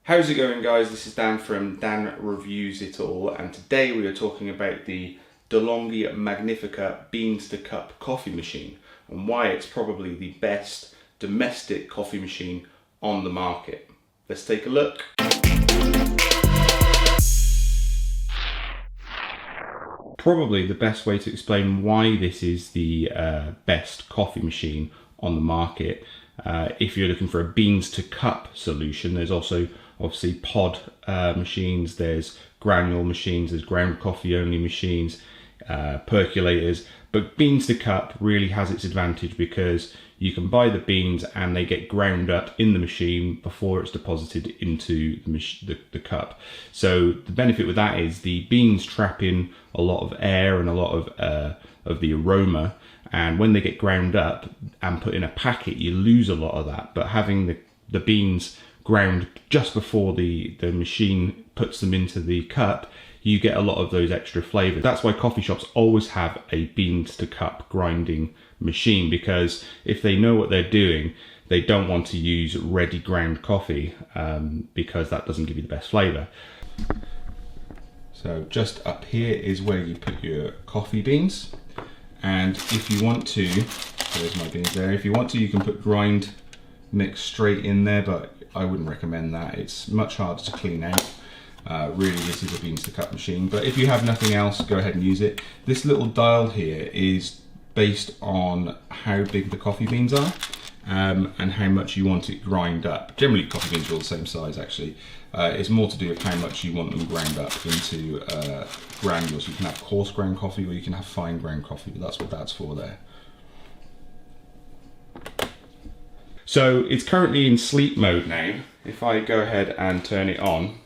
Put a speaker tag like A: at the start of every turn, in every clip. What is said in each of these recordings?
A: How's it going, guys? This is Dan from Dan Reviews It All, and today we are talking about the DeLonghi Magnifica beans to cup coffee machine and why it's probably the best domestic coffee machine on the market. Let's take a look. Probably the best way to explain why this is the best coffee machine on the market. If you're looking for a beans to cup solution, there's also obviously pod machines, there's granule machines, there's ground coffee only machines, percolators, but beans to cup really has its advantage because you can buy the beans and they get ground up in the machine before it's deposited into the cup. So the benefit with that is the beans trap in a lot of air and a lot of the aroma, and when they get ground up and put in a packet, you lose a lot of that. But having the beans ground just before the machine puts them into the cup, you get a lot of those extra flavors. That's why coffee shops always have a beans to cup grinding machine, because if they know what they're doing, they don't want to use ready ground coffee because that doesn't give you the best flavor. So just up here is where you put your coffee beans, and if you want to, there's my beans there, if you want to you can put grind mix straight in there, but I wouldn't recommend that. It's much harder to clean out. Really, this is a beans to cup machine, but if you have nothing else, go ahead and use it. This little dial here is based on how big the coffee beans are and how much you want it grind up. Generally, coffee beans are all the same size, actually. It's more to do with how much you want them ground up into granules. You can have coarse ground coffee or you can have fine ground coffee, but that's what that's for there. So it's currently in sleep mode now. If I go ahead and turn it on,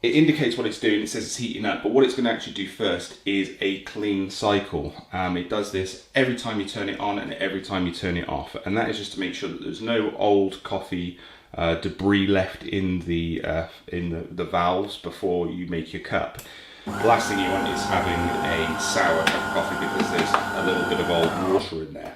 A: it indicates what it's doing. It says it's heating up, but what it's going to actually do first is a clean cycle. It does this every time you turn it on and every time you turn it off, and that is just to make sure that there's no old coffee debris left in the valves before you make your cup. The last thing you want is having a sour cup of coffee because there's a little bit of old water in there.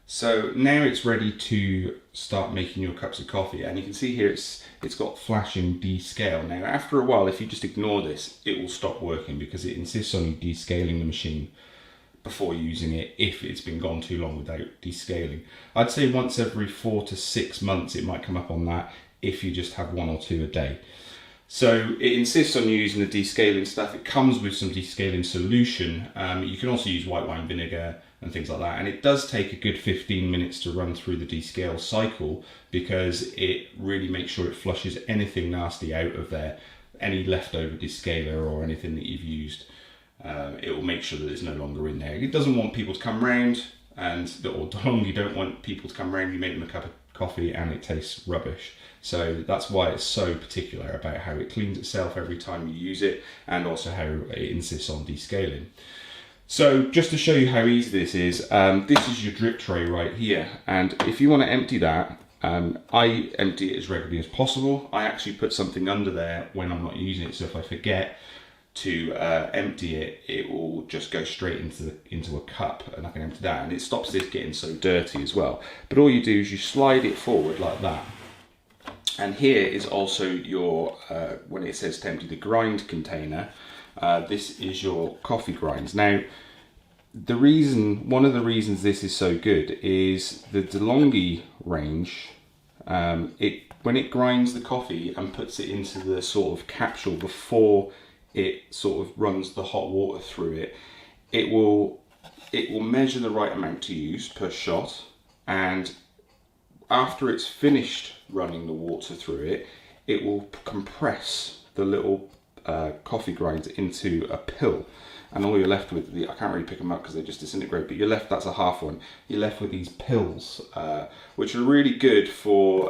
A: So now it's ready to start making your cups of coffee, and you can see here it's got flashing descale. Now after a while, if you just ignore this, it will stop working because it insists on you descaling the machine before using it if it's been gone too long without descaling. I'd say once every 4 to 6 months it might come up on that if you just have 1 or 2 a day. So it insists on using the descaling stuff. It comes with some descaling solution. You can also use white wine vinegar and things like that, and it does take a good 15 minutes to run through the descale cycle because it really makes sure it flushes anything nasty out of there, any leftover descaler or anything that you've used. It will make sure that it's no longer in there. It doesn't want people to come round, or DeLonghi don't want people to come round. You make them a cup of coffee and it tastes rubbish. So that's why it's so particular about how it cleans itself every time you use it, and also how it insists on descaling. So just to show you how easy this is your drip tray right here, and if you want to empty that, I empty it as regularly as possible. I actually put something under there when I'm not using it, so if I forget to empty it, it will just go straight into a cup and I can empty that, and it stops this getting so dirty as well. But all you do is you slide it forward like that, and here is also your when it says to empty the grind container, this is your coffee grinds. Now one of the reasons this is so good is the DeLonghi range. When it grinds the coffee and puts it into the sort of capsule before it sort of runs the hot water through it, it will measure the right amount to use per shot, and after it's finished running the water through it, it will compress the little coffee grinds into a pill, and all you're left with, I can't really pick them up because they just disintegrate, but you're left, that's a half one, you're left with these pills, which are really good for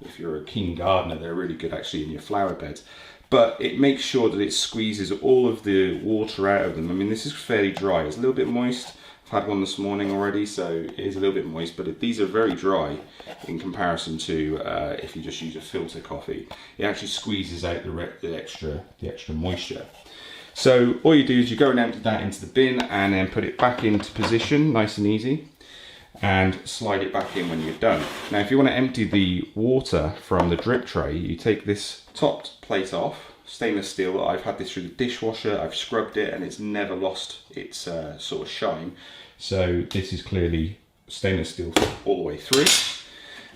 A: if you're a keen gardener, they're really good actually in your flower beds. But it makes sure that it squeezes all of the water out of them. I mean, this is fairly dry, it's a little bit moist. I've had one this morning already, so it is a little bit moist, but these are very dry in comparison to if you just use a filter coffee. It actually squeezes out the extra moisture. So all you do is you go and empty that into the bin and then put it back into position, nice and easy, and slide it back in when you're done. Now if you want to empty the water from the drip tray, you take this top plate off, stainless steel. I've had this through the dishwasher, I've scrubbed it and it's never lost its sort of shine. So this is clearly stainless steel all the way through.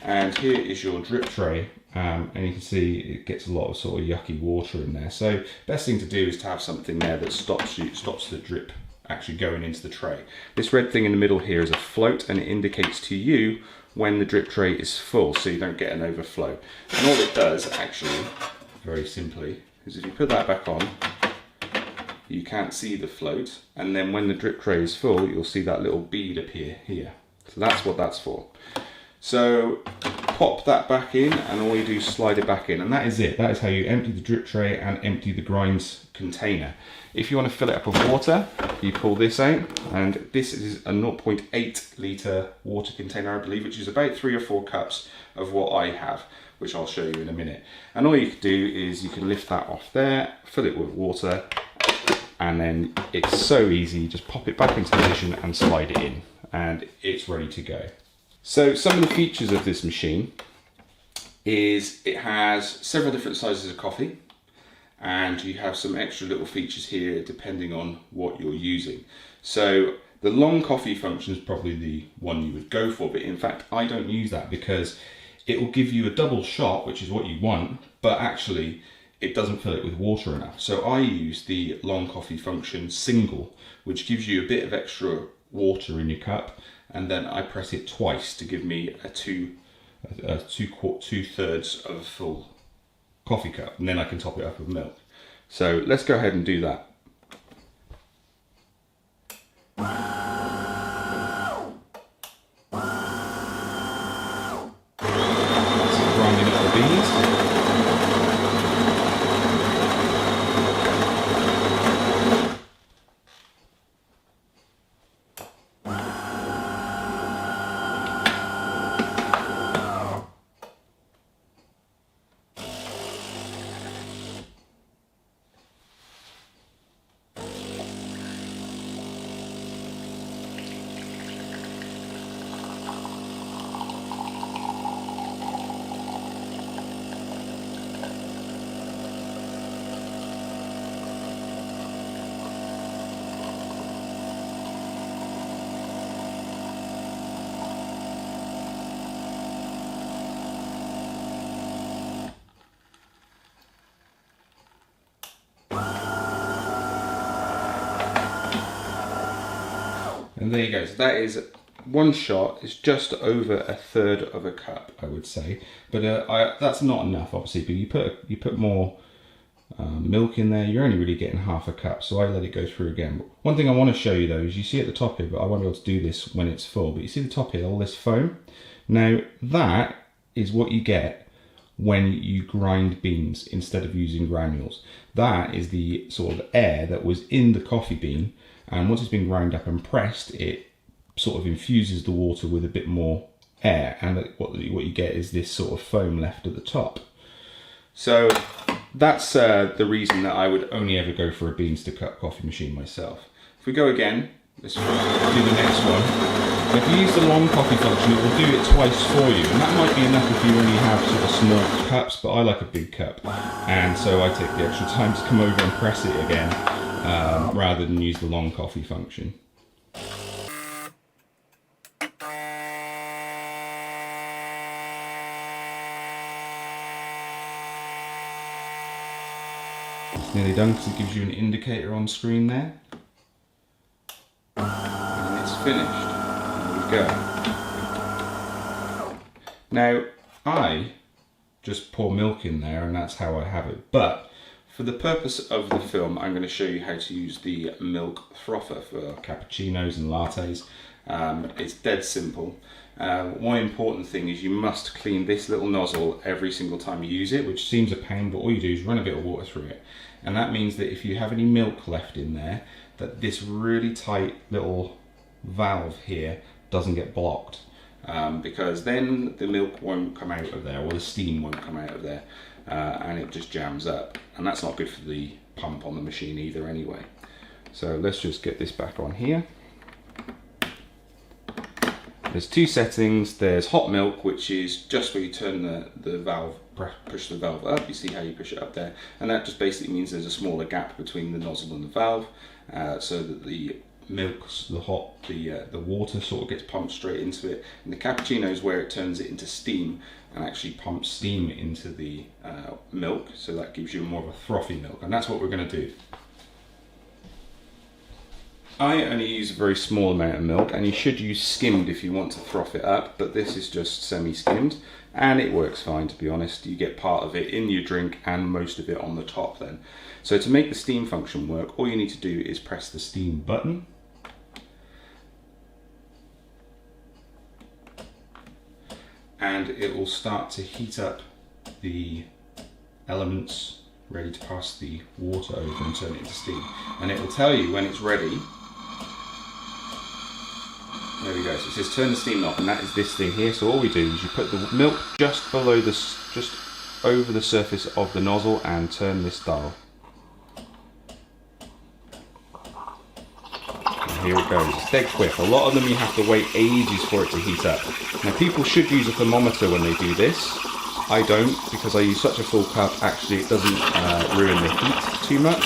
A: And here is your drip tray, and you can see it gets a lot of sort of yucky water in there. So best thing to do is to have something there that stops the drip actually going into the tray. This red thing in the middle here is a float, and it indicates to you when the drip tray is full, so you don't get an overflow. And all it does actually, very simply, is if you put that back on, you can't see the float, and then when the drip tray is full, you'll see that little bead appear here. So that's what that's for. So pop that back in, and all you do is slide it back in, and that is it. That is how you empty the drip tray and empty the grinds container. If you want to fill it up with water, you pull this out, and this is a 0.8 litre water container, I believe, which is about 3 or 4 cups of what I have, which I'll show you in a minute. And all you can do is you can lift that off there, fill it with water, and then it's so easy, just pop it back into position and slide it in, and it's ready to go. So some of the features of this machine is it has several different sizes of coffee, and you have some extra little features here depending on what you're using. So the long coffee function is probably the one you would go for, but in fact I don't use that because it will give you a double shot, which is what you want, but actually it doesn't fill it with water enough. So I use the long coffee function single, which gives you a bit of extra water in your cup, and then I press it twice to give me a two-thirds of a full coffee cup, and then I can top it up with milk. So let's go ahead and do that. That's grinding up the beans. And there you go. So that is one shot. It's just over a third of a cup, I would say. But that's not enough, obviously. But you put more milk in there, you're only really getting half a cup. So I let it go through again. But one thing I want to show you though is you see at the top here, but I won't be able to do this when it's full. But you see the top here, all this foam. Now that is what you get when you grind beans instead of using granules. That is the sort of air that was in the coffee bean. And once it's been ground up and pressed, it sort of infuses the water with a bit more air, and what you get is this sort of foam left at the top. So that's the reason that I would only ever go for a beans to cup coffee machine myself. If we go again, let's do the next one. If you use the long coffee function, it will do it twice for you, and that might be enough if you only have sort of small cups, but I like a big cup, and so I take the extra time to come over and press it again. Rather than use the long coffee function. It's nearly done because it gives you an indicator on screen there. And it's finished. There we go. Now, I just pour milk in there and that's how I have it. But For the purpose of the film, I'm going to show you how to use the milk frother for cappuccinos and lattes. It's dead simple. One important thing is you must clean this little nozzle every single time you use it, which seems a pain, but all you do is run a bit of water through it. And that means that if you have any milk left in there, that this really tight little valve here doesn't get blocked. Because then the milk won't come out of there, or the steam won't come out of there, and it just jams up. And that's not good for the pump on the machine either anyway. So let's just get this back on here. There's two settings. There's hot milk, which is just where you turn the valve, push the valve up. You see how you push it up there, and that just basically means there's a smaller gap between the nozzle and the valve, so that the milk, the water sort of gets pumped straight into it. And the cappuccino is where it turns it into steam and actually pumps steam into the milk, so that gives you more of a frothy milk, and that's what we're going to do. I only use a very small amount of milk, and you should use skimmed if you want to froth it up, but this is just semi-skimmed and it works fine, to be honest. You get part of it in your drink and most of it on the top then. So to make the steam function work, all you need to do is press the steam button. And it will start to heat up the elements ready to pass the water over and turn it into steam. And it will tell you when it's ready. There we go, so it says turn the steam knob, and that is this thing here. So all we do is you put the milk just below this, just over the surface of the nozzle, and turn this dial. And here it goes, it's dead quick. A lot of them you have to wait ages for it to heat up. Now people should use a thermometer when they do this. I don't, because I use such a full cup. Actually it doesn't ruin the heat too much.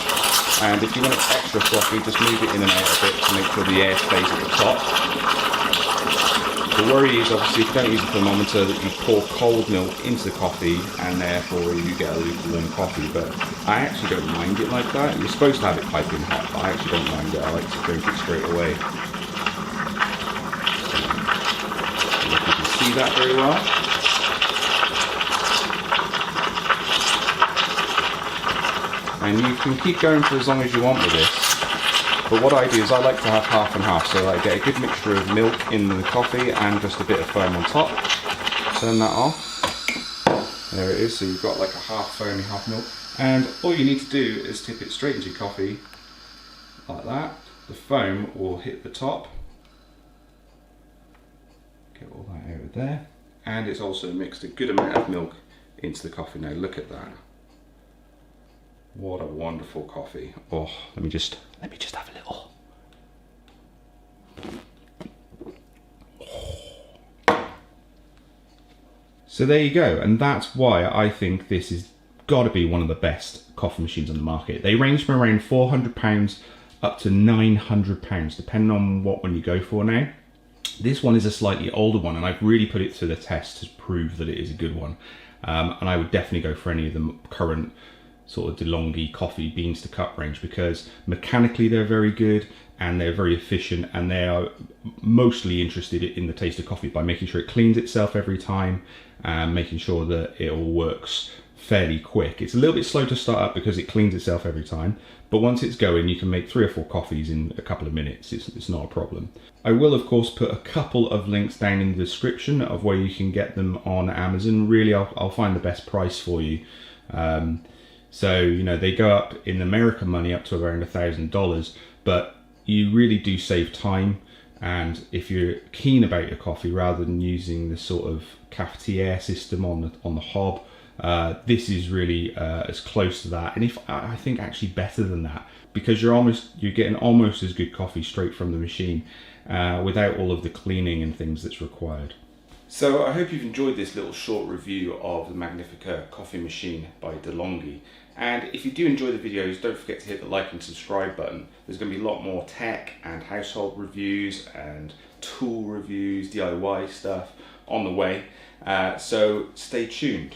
A: And if you want it extra frothy, just move it in and out a bit to make sure the air stays at the top. The worry is obviously if you don't use a thermometer that you pour cold milk into the coffee and therefore you get a lukewarm coffee, but I actually don't mind it like that. You're supposed to have it piping hot, but I actually don't mind it. I like to drink it straight away. So, if you can see that very well. And you can keep going for as long as you want with this. But what I do is I like to have half and half, so I get a good mixture of milk in the coffee and just a bit of foam on top. Turn that off. There it is, so you've got like a half foamy, half milk. And all you need to do is tip it straight into your coffee, like that. The foam will hit the top. Get all that out of there. And it's also mixed a good amount of milk into the coffee. Now look at that. What a wonderful coffee. Oh, let me just have a little. So there you go, and that's why I think this has got to be one of the best coffee machines on the market. They range from around £400 up to £900, depending on what one you go for now. This one is a slightly older one, and I've really put it to the test to prove that it is a good one. And I would definitely go for any of the current sort of DeLonghi coffee beans to cup range, because mechanically they're very good and they're very efficient, and they are mostly interested in the taste of coffee by making sure it cleans itself every time and making sure that it all works fairly quick. It's a little bit slow to start up because it cleans itself every time, but once it's going you can make 3 or 4 coffees in a couple of minutes. It's not a problem. I will of course put a couple of links down in the description of where you can get them on Amazon. Really I'll find the best price for you. So, you know, they go up in American money up to around $1,000, but you really do save time. And if you're keen about your coffee, rather than using the sort of cafetiere system on the hob, this is really as close to that, and if I think actually better than that, because you're getting almost as good coffee straight from the machine without all of the cleaning and things that's required. So I hope you've enjoyed this little short review of the Magnifica coffee machine by DeLonghi. And if you do enjoy the videos, don't forget to hit the like and subscribe button. There's going to be a lot more tech and household reviews and tool reviews, DIY stuff on the way. So stay tuned.